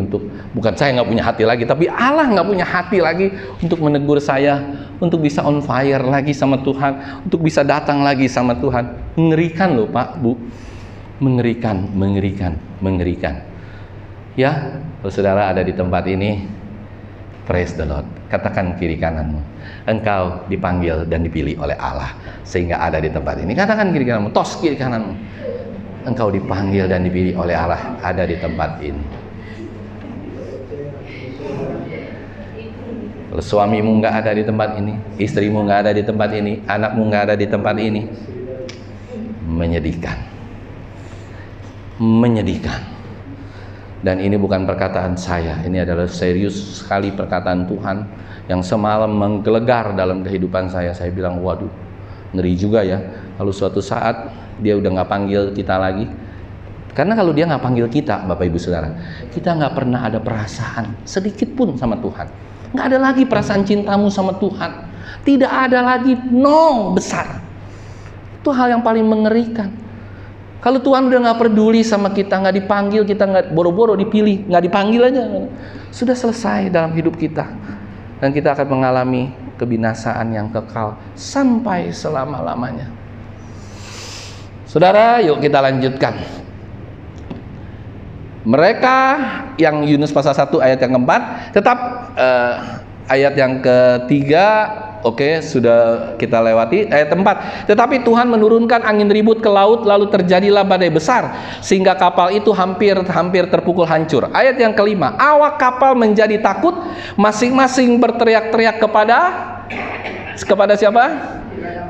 bukan saya nggak punya hati lagi, tapi Allah nggak punya hati lagi untuk menegur saya, untuk bisa on fire lagi sama Tuhan, untuk bisa datang lagi sama Tuhan. Mengerikan loh Pak, Bu. Mengerikan. Ya, kalau saudara ada di tempat ini, praise the Lord. Katakan kiri kananmu, engkau dipanggil dan dipilih oleh Allah sehingga ada di tempat ini. Katakan kiri kananmu, tos kiri kananmu, engkau dipanggil dan dipilih oleh Allah ada di tempat ini. Kalau suamimu nggak ada di tempat ini, istrimu nggak ada di tempat ini, anakmu nggak ada di tempat ini, menyedihkan. Dan ini bukan perkataan saya, ini adalah serius sekali perkataan Tuhan yang semalam menggelegar dalam kehidupan saya. Saya bilang, waduh, ngeri juga ya kalau suatu saat Dia udah nggak panggil kita lagi. Karena kalau Dia nggak panggil kita, Bapak Ibu Saudara, kita nggak pernah ada perasaan sedikit pun sama Tuhan. Nggak ada lagi perasaan cintamu sama Tuhan. Tidak ada lagi besar. Itu hal yang paling mengerikan. Kalau Tuhan udah nggak peduli sama kita, nggak dipanggil, kita nggak boro-boro dipilih, nggak dipanggil aja, sudah selesai dalam hidup kita. Dan kita akan mengalami kebinasaan yang kekal sampai selama-lamanya. Saudara, yuk kita lanjutkan. Mereka yang Yunus pasal 1 ayat yang keempat, tetap ayat yang ketiga, oke, sudah kita lewati. Ayat 4, tetapi Tuhan menurunkan angin ribut ke laut, lalu terjadilah badai besar, sehingga kapal itu hampir terpukul hancur. Ayat yang kelima, awak kapal menjadi takut, masing-masing berteriak-teriak kepada siapa?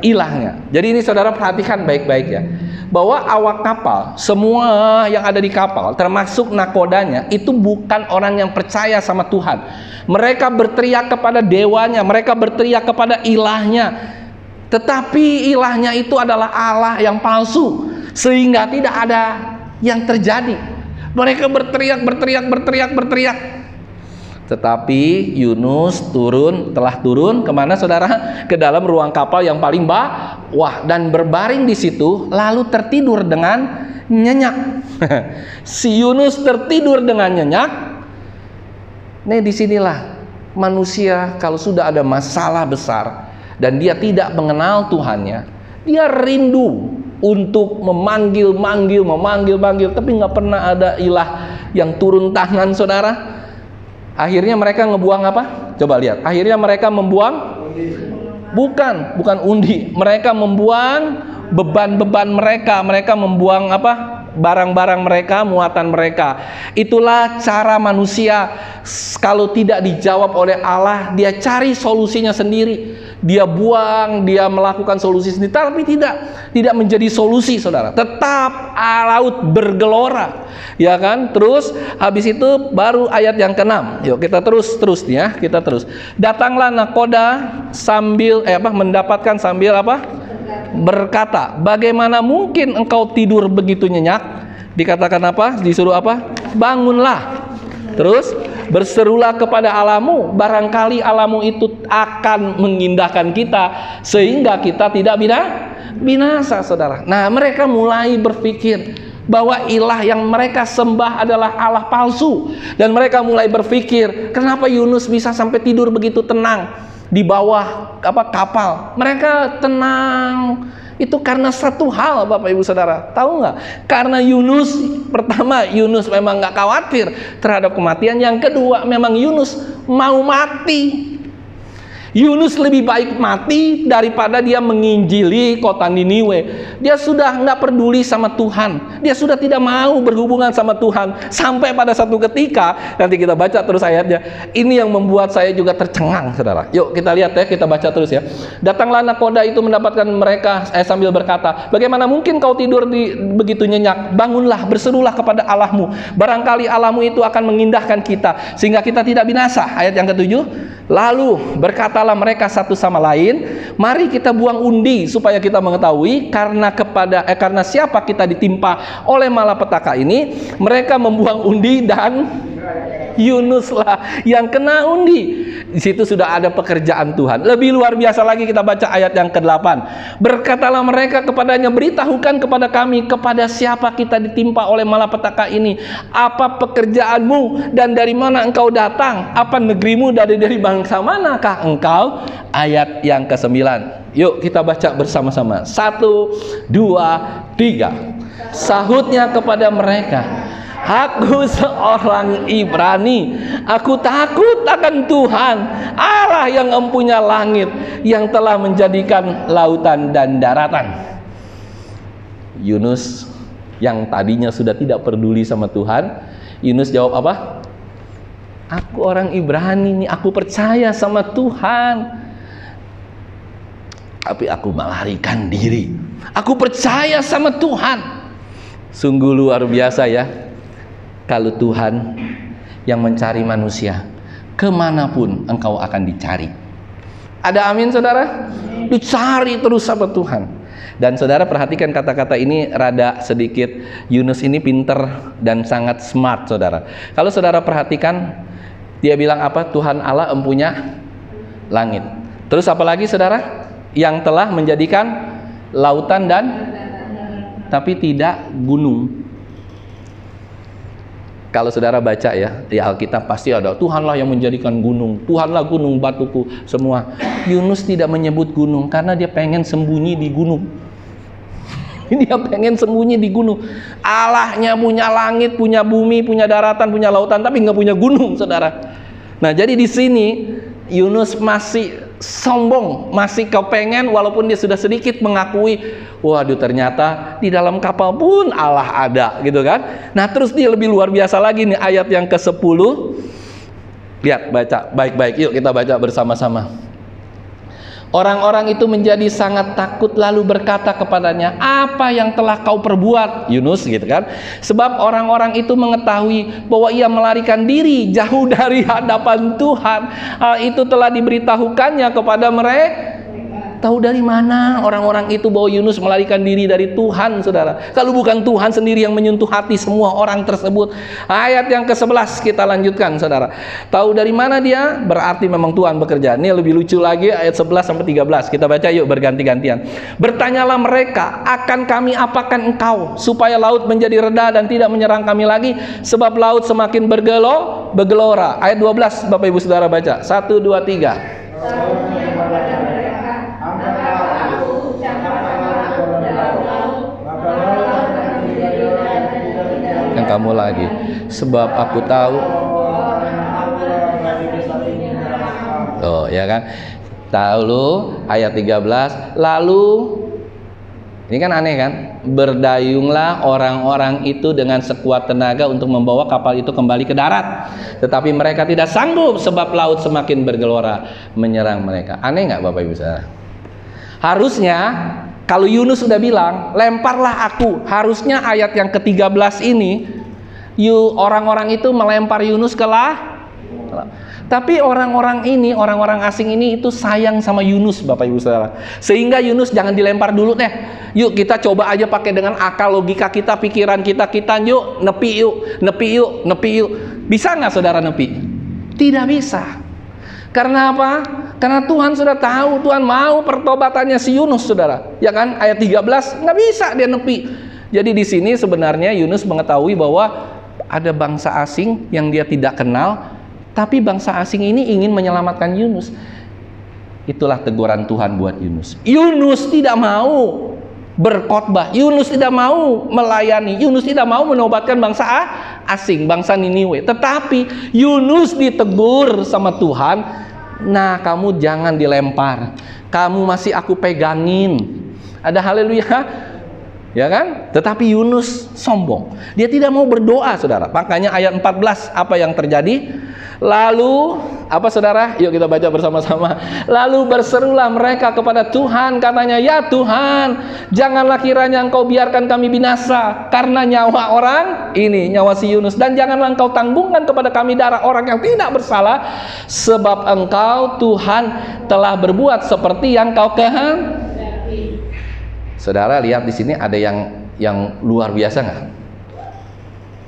Ilahnya. Jadi ini saudara perhatikan baik-baik ya, bahwa awak kapal, semua yang ada di kapal, termasuk nakodanya, itu bukan orang yang percaya sama Tuhan. Mereka berteriak kepada dewanya, mereka berteriak kepada ilahnya. Tetapi ilahnya itu adalah Allah yang palsu, sehingga tidak ada yang terjadi. Mereka berteriak. Tetapi Yunus telah turun kemana saudara? Ke dalam ruang kapal yang paling bawah dan berbaring di situ, lalu tertidur dengan nyenyak. Si Yunus tertidur dengan nyenyak. Nah, disinilah manusia kalau sudah ada masalah besar dan dia tidak mengenal Tuhannya, dia rindu untuk memanggil, tapi nggak pernah ada ilah yang turun tangan, saudara. Akhirnya mereka ngebuang apa? Coba lihat. Akhirnya mereka membuang bukan undi. Mereka membuang beban-beban mereka. Mereka membuang apa? barang-barang mereka, muatan mereka. Itulah cara manusia kalau tidak dijawab oleh Allah, dia cari solusinya sendiri. Dia buang, dia melakukan solusi sendiri, tapi tidak menjadi solusi, saudara. Tetap laut bergelora, ya kan? Terus habis itu baru ayat yang ke-6. Yuk kita terus nih ya, kita terus. Datanglah nakoda sambil mendapatkan sambil berkata, bagaimana mungkin engkau tidur begitu nyenyak? Dikatakan apa? Disuruh apa? Bangunlah. Terus berserulah kepada Allahmu, barangkali Allahmu itu akan mengindahkan kita sehingga kita tidak binasa, saudara. Nah, mereka mulai berpikir bahwa ilah yang mereka sembah adalah Allah palsu, dan mereka mulai berpikir, kenapa Yunus bisa sampai tidur begitu tenang di bawah kapal? Mereka tenang itu karena satu hal, Bapak Ibu Saudara. Tahu nggak? Karena Yunus, pertama, Yunus memang nggak khawatir terhadap kematian. Yang kedua, memang Yunus mau mati. Yunus lebih baik mati daripada dia menginjili kota Niniwe. Dia sudah nggak peduli sama Tuhan. Dia sudah tidak mau berhubungan sama Tuhan. Sampai pada satu ketika, nanti kita baca terus ayatnya. Ini yang membuat saya juga tercengang, saudara. Yuk kita lihat ya, kita baca terus ya. Datanglah nakoda itu mendapatkan mereka sambil berkata, bagaimana mungkin kau tidur begitu nyenyak? Bangunlah, berserulah kepada Allahmu. Barangkali Allahmu itu akan mengindahkan kita sehingga kita tidak binasa. Ayat yang ke-7. Lalu berkatalah mereka satu sama lain, mari kita buang undi supaya kita mengetahui karena siapa kita ditimpa oleh malapetaka ini. Mereka membuang undi dan Yunus lah yang kena undi. Di situ sudah ada pekerjaan Tuhan. Lebih luar biasa lagi, kita baca ayat yang ke-8. Berkatalah mereka kepadanya, beritahukan kepada kami kepada siapa kita ditimpa oleh malapetaka ini. Apa pekerjaanmu dan dari mana engkau datang? Apa negerimu dari bangsa manakah engkau? Ayat yang ke-9. Yuk kita baca bersama-sama. 1, 2, 3. Sahutnya kepada mereka, aku seorang Ibrani, aku takut akan Tuhan, Allah yang empunya langit, yang telah menjadikan lautan dan daratan. Yunus yang tadinya sudah tidak peduli sama Tuhan, Yunus jawab apa? Aku orang Ibrani nih, aku percaya sama Tuhan, tapi aku melarikan diri. Aku percaya sama Tuhan. Sungguh luar biasa ya. Kalau Tuhan yang mencari manusia, kemanapun engkau akan dicari. Ada amin, saudara? Dicari terus sama Tuhan. Dan saudara perhatikan kata-kata ini rada sedikit. Yunus ini pinter dan sangat smart, saudara. Kalau saudara perhatikan, dia bilang apa? Tuhan Allah empunya langit. Terus apa lagi, saudara? Yang telah menjadikan lautan dan tapi tidak gunung. Kalau saudara baca ya, di Alkitab pasti ada Tuhanlah yang menjadikan gunung, Tuhanlah gunung batuku semua. Yunus tidak menyebut gunung karena dia pengen sembunyi di gunung. Dia pengen sembunyi di gunung. Allahnya punya langit, punya bumi, punya daratan, punya lautan, tapi nggak punya gunung, saudara. Nah, jadi di sini Yunus masih sombong, masih kepengen walaupun dia sudah sedikit mengakui, waduh ternyata di dalam kapal pun Allah ada, gitu kan. Nah terus dia lebih luar biasa lagi nih, ayat yang ke-10. Lihat, baca baik-baik, yuk kita baca bersama-sama. Orang-orang itu menjadi sangat takut lalu berkata kepadanya, apa yang telah kau perbuat, Yunus, gitu kan. Sebab orang-orang itu mengetahui bahwa ia melarikan diri jauh dari hadapan Tuhan. Hal itu telah diberitahukannya kepada mereka. Tahu dari mana orang-orang itu bahwa Yunus melarikan diri dari Tuhan, saudara? Kalau bukan Tuhan sendiri yang menyentuh hati semua orang tersebut. Ayat yang ke-11 kita lanjutkan, saudara. Tahu dari mana dia? Berarti memang Tuhan bekerja. Ini lebih lucu lagi, ayat 11 sampai 13. Kita baca yuk berganti-gantian. Bertanyalah mereka, akan kami apakan engkau supaya laut menjadi reda dan tidak menyerang kami lagi, sebab laut semakin bergelora. Ayat 12 Bapak Ibu Saudara baca. 1, 2, 3. Yang kamu lagi, sebab aku tahu. Oh ya kan, tahu lu ayat 13. Lalu Ini kan aneh kan? Berdayunglah orang-orang itu dengan sekuat tenaga untuk membawa kapal itu kembali ke darat. Tetapi mereka tidak sanggup sebab laut semakin bergelora menyerang mereka. Aneh nggak Bapak Ibu saudara? Harusnya kalau Yunus sudah bilang, lemparlah aku. Harusnya ayat yang ke-13 ini, orang-orang itu melempar Yunus ke laut. Tapi orang-orang ini, orang-orang asing ini itu sayang sama Yunus Bapak Ibu saudara. Sehingga Yunus jangan dilempar dulu deh. Yuk kita coba aja pakai dengan akal, logika kita, pikiran kita yuk nepi yuk. Bisa nggak saudara nepi? Tidak bisa. Karena apa? Karena Tuhan sudah tahu, Tuhan mau pertobatannya si Yunus saudara. Ya kan? Ayat 13 nggak bisa dia nepi. Jadi di sini sebenarnya Yunus mengetahui bahwa ada bangsa asing yang dia tidak kenal. Tapi bangsa asing ini ingin menyelamatkan Yunus. Itulah teguran Tuhan buat Yunus. Yunus tidak mau berkhotbah. Yunus tidak mau melayani. Yunus tidak mau menobatkan bangsa asing, bangsa Niniwe. Tetapi Yunus ditegur sama Tuhan. Nah, kamu jangan dilempar. Kamu masih aku pegangin. Ada haleluya. Ya kan? Tetapi Yunus sombong. Dia tidak mau berdoa, saudara. Makanya ayat 14 apa yang terjadi? Lalu apa saudara? Yuk kita baca bersama-sama. Lalu berserulah mereka kepada Tuhan, katanya, ya Tuhan, janganlah kiranya Engkau biarkan kami binasa karena nyawa orang ini, nyawa si Yunus, dan janganlah Engkau tanggungkan kepada kami darah orang yang tidak bersalah, sebab Engkau Tuhan telah berbuat seperti yang Kau kehendaki. Saudara lihat di sini ada yang luar biasa nggak?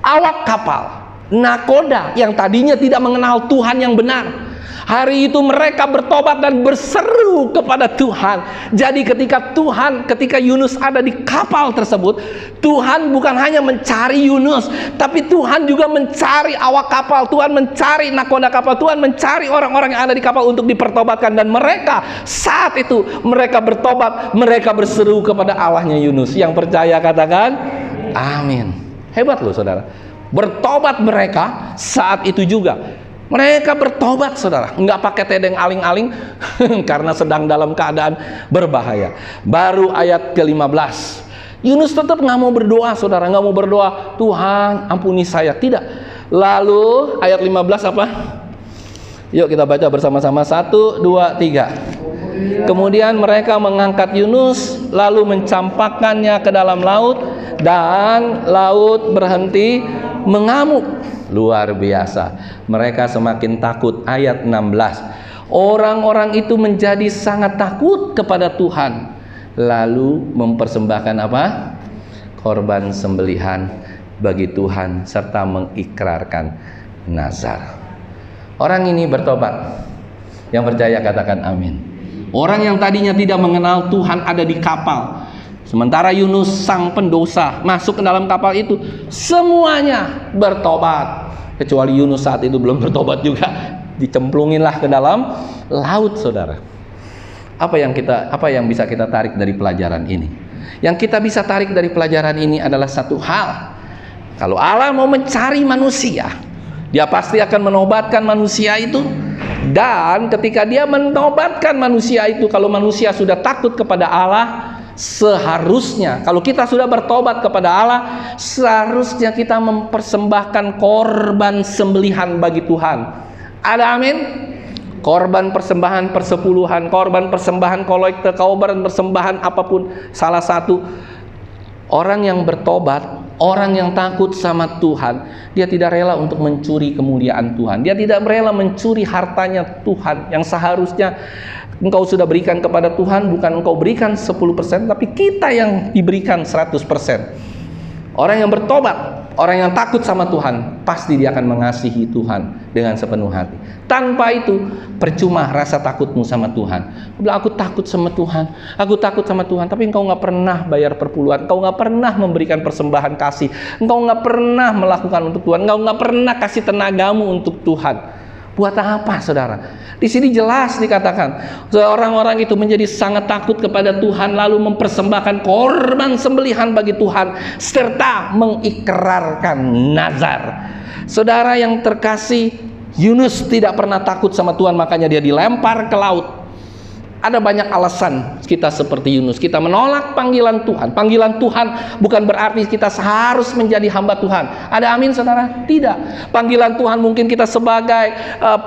Awak kapal nakoda yang tadinya tidak mengenal Tuhan yang benar, hari itu mereka bertobat dan berseru kepada Tuhan. Jadi ketika Yunus ada di kapal tersebut, Tuhan bukan hanya mencari Yunus, tapi Tuhan juga mencari awak kapal, Tuhan mencari nakoda kapal, Tuhan mencari orang-orang yang ada di kapal untuk dipertobatkan. Dan mereka saat itu mereka bertobat, mereka berseru kepada Allahnya Yunus. Yang percaya katakan amin. Hebat loh saudara. Bertobat mereka saat itu juga. Mereka bertobat saudara, nggak pakai tedeng aling-aling karena sedang dalam keadaan berbahaya. Baru ayat ke-15, Yunus tetap nggak mau berdoa saudara, nggak mau berdoa, Tuhan ampuni saya, tidak. Lalu ayat 15 apa? Yuk kita baca bersama-sama, 1, 2, 3. Kemudian mereka mengangkat Yunus lalu mencampakkannya ke dalam laut, dan laut berhenti mengamuk. Luar biasa. Mereka semakin takut. Ayat 16. Orang-orang itu menjadi sangat takut kepada Tuhan, lalu mempersembahkan apa? Korban sembelihan bagi Tuhan serta mengikrarkan nazar. Orang ini bertobat. Yang percaya katakan amin. Orang yang tadinya tidak mengenal Tuhan ada di kapal. Sementara Yunus sang pendosa masuk ke dalam kapal itu, semuanya bertobat. Kecuali Yunus saat itu belum bertobat juga, dicemplunginlah ke dalam laut saudara. Apa yang bisa kita tarik dari pelajaran ini? Yang kita bisa tarik dari pelajaran ini adalah satu hal. Kalau Allah mau mencari manusia, Dia pasti akan menobatkan manusia itu. Dan ketika Dia menobatkan manusia itu, kalau manusia sudah takut kepada Allah, seharusnya kalau kita sudah bertobat kepada Allah, seharusnya kita mempersembahkan korban sembelihan bagi Tuhan. Ada amin? Korban persembahan persepuluhan, korban persembahan kolekte, korban persembahan apapun. Salah satu orang yang bertobat, orang yang takut sama Tuhan, dia tidak rela untuk mencuri kemuliaan Tuhan. Dia tidak rela mencuri hartanya Tuhan yang seharusnya engkau sudah berikan kepada Tuhan. Bukan engkau berikan 10%, tapi kita yang diberikan 100%. Orang yang bertobat, orang yang takut sama Tuhan, pasti dia akan mengasihi Tuhan dengan sepenuh hati. Tanpa itu, percuma rasa takutmu sama Tuhan. Bilang, aku takut sama Tuhan, aku takut sama Tuhan, tapi engkau nggak pernah bayar perpuluhan, engkau nggak pernah memberikan persembahan kasih, engkau nggak pernah melakukan untuk Tuhan, engkau nggak pernah kasih tenagamu untuk Tuhan. Buat apa saudara? Di sini jelas dikatakan, orang-orang itu menjadi sangat takut kepada Tuhan, lalu mempersembahkan korban sembelihan bagi Tuhan serta mengikrarkan nazar. Saudara yang terkasih, Yunus tidak pernah takut sama Tuhan, makanya dia dilempar ke laut. Ada banyak alasan kita seperti Yunus. Kita menolak panggilan Tuhan. Panggilan Tuhan bukan berarti kita harus menjadi hamba Tuhan. Ada amin saudara? Tidak. Panggilan Tuhan mungkin kita sebagai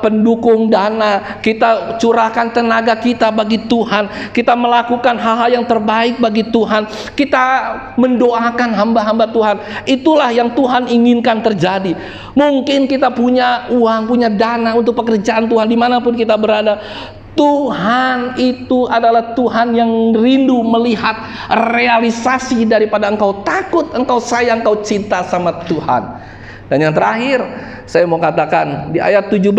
pendukung dana. Kita curahkan tenaga kita bagi Tuhan. Kita melakukan hal-hal yang terbaik bagi Tuhan. Kita mendoakan hamba-hamba Tuhan. Itulah yang Tuhan inginkan terjadi. Mungkin kita punya uang, punya dana untuk pekerjaan Tuhan dimanapun kita berada. Tuhan itu adalah Tuhan yang rindu melihat realisasi daripada engkau takut, engkau sayang, engkau cinta sama Tuhan. Dan yang terakhir, saya mau katakan di ayat 17,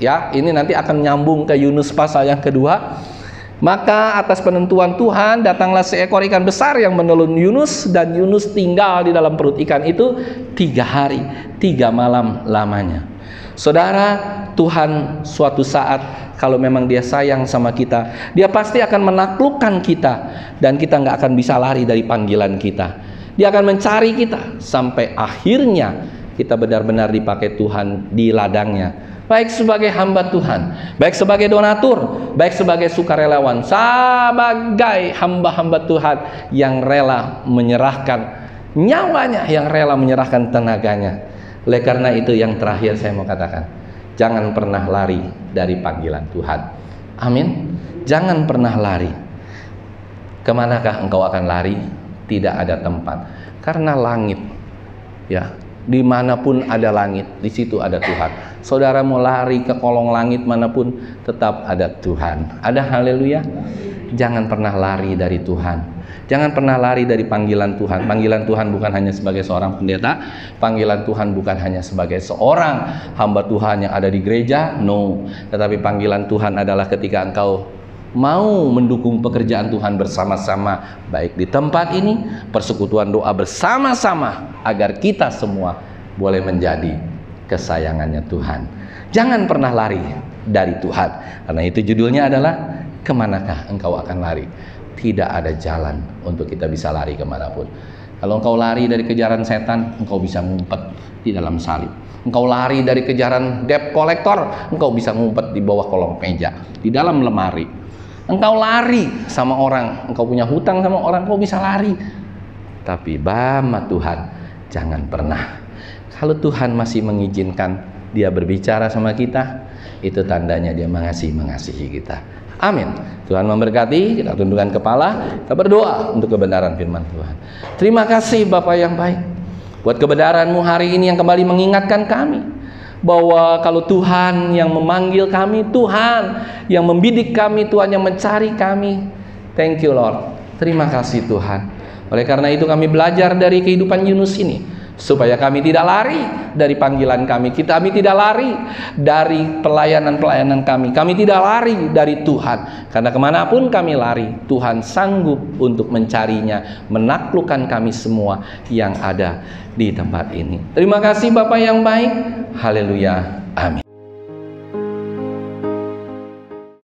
ya, ini nanti akan nyambung ke Yunus pasal yang kedua. Maka atas penentuan Tuhan datanglah seekor ikan besar yang menelan Yunus, dan Yunus tinggal di dalam perut ikan itu 3 hari 3 malam lamanya. Saudara, Tuhan suatu saat kalau memang Dia sayang sama kita, Dia pasti akan menaklukkan kita, dan kita nggak akan bisa lari dari panggilan kita. Dia akan mencari kita sampai akhirnya kita benar-benar dipakai Tuhan di ladangnya. Baik sebagai hamba Tuhan, baik sebagai donatur, baik sebagai sukarelawan, sebagai hamba-hamba Tuhan yang rela menyerahkan nyawanya, yang rela menyerahkan tenaganya. Oleh karena itu yang terakhir saya mau katakan, jangan pernah lari dari panggilan Tuhan. Amin. Jangan pernah lari. Kemanakah engkau akan lari? Tidak ada tempat. Karena langit, ya, dimanapun ada langit, di situ ada Tuhan. Saudara mau lari ke kolong langit manapun, tetap ada Tuhan. Ada haleluya. Jangan pernah lari dari Tuhan. Jangan pernah lari dari panggilan Tuhan. Panggilan Tuhan bukan hanya sebagai seorang pendeta. Panggilan Tuhan bukan hanya sebagai seorang hamba Tuhan yang ada di gereja. No. Tetapi panggilan Tuhan adalah ketika engkau mau mendukung pekerjaan Tuhan bersama-sama, baik di tempat ini, persekutuan doa bersama-sama, agar kita semua boleh menjadi kesayangannya Tuhan. Jangan pernah lari dari Tuhan. Karena itu judulnya adalah, kemanakah engkau akan lari? Tidak ada jalan untuk kita bisa lari kemanapun. Kalau engkau lari dari kejaran setan, engkau bisa ngumpet di dalam salib. Engkau lari dari kejaran debt collector, engkau bisa ngumpet di bawah kolong meja, di dalam lemari. Engkau lari sama orang, engkau punya hutang sama orang, engkau bisa lari. Tapi bama Tuhan, jangan pernah. Kalau Tuhan masih mengizinkan Dia berbicara sama kita, itu tandanya Dia mengasihi kita. Amin. Tuhan memberkati. Kita tundukkan kepala, kita berdoa untuk kebenaran firman Tuhan. Terima kasih Bapa yang baik, buat kebenaran-Mu hari ini yang kembali mengingatkan kami bahwa kalau Tuhan yang memanggil kami, Tuhan yang membidik kami, Tuhan yang mencari kami. Thank you Lord. Terima kasih Tuhan. Oleh karena itu kami belajar dari kehidupan Yunus ini, supaya kami tidak lari dari panggilan kami. Kami tidak lari dari pelayanan-pelayanan kami. Kami tidak lari dari Tuhan. Karena kemanapun kami lari, Tuhan sanggup untuk mencarinya, menaklukkan kami semua yang ada di tempat ini. Terima kasih Bapa yang baik. Haleluya. Amin.